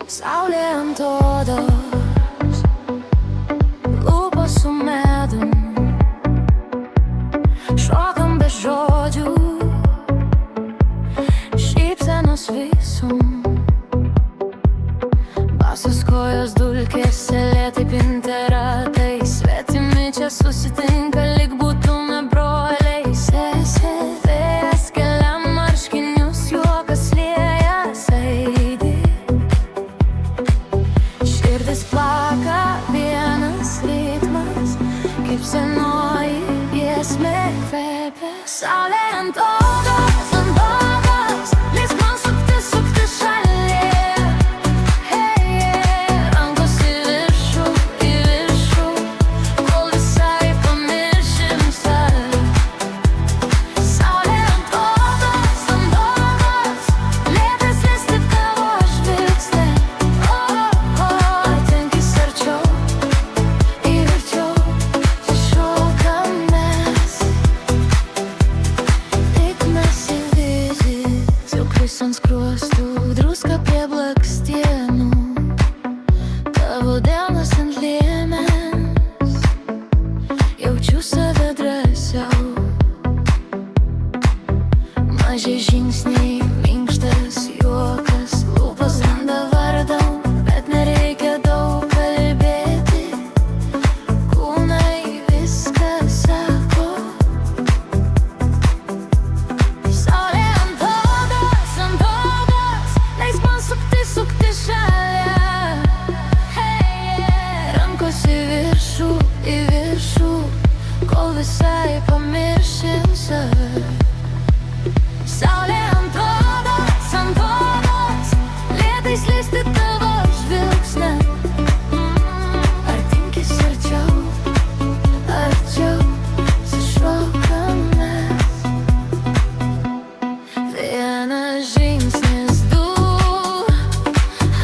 Saulė ant odos, lūpos su medum, šokam be žodžių, šypsenos visum. Basos kojos dulkėse lėtai pinta ratai, svetimi čia susitinka, lyg būtume broliai sesė. Vėjas kelia marškinius, juokas lieja saidį. Širdis plaka vienas ritmas, kaip senoji giesmė kvepia. Saulė ant odos, leisk man suktis, suktis šalia. Rankos į viršų, kol visai pamiršim save. Saulė ant odos, lėtai slysti tavo žvilgsnį. Atenkis arčiau, į virčiau, šokam mes. Tik mes į vizijas, jau kris ant skruostų, druska prie blakstienų, tavo delnas ant liemens. Jaučiu save drąsiau, maži žingsniai, minkštas juokas, lūpas randa vardą, bet nereikia daug kalbėti. Kūnai viską sako. Saulė ant odos, leisk man suktis, suktis šalia. Rankos į viršų, kol visai pamiršim save. Saulė ant odos, lėtai slysti tavo žvilgsnį. Ar tinkis arčiau, sušokam mes. Vienas žingsnis, du,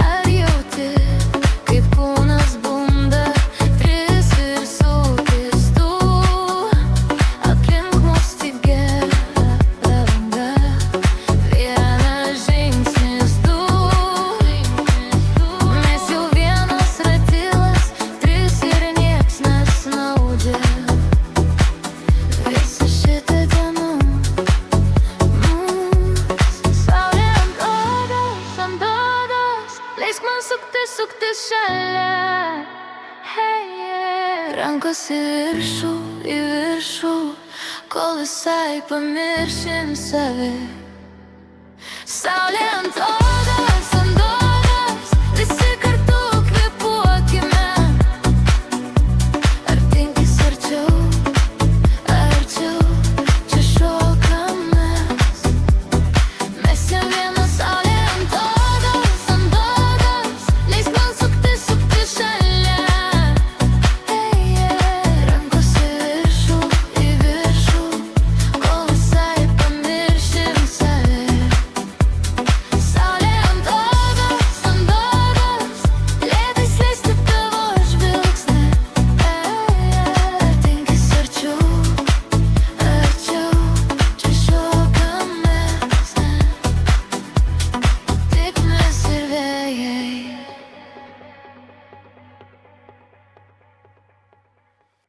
ar jauti, kaip kūnas bunda, tris ir sukis tu, aplink mus tik gera lavanda. Vienas žingsnis, du, mes jau vienas ratilas, tris ir nieks nesnaudžia. Visą šitą dieną Saulė ant odos, leisk man suktis, suktis šalia. Rankos į viršų, kol visai pamiršim save. Saulė ant odos.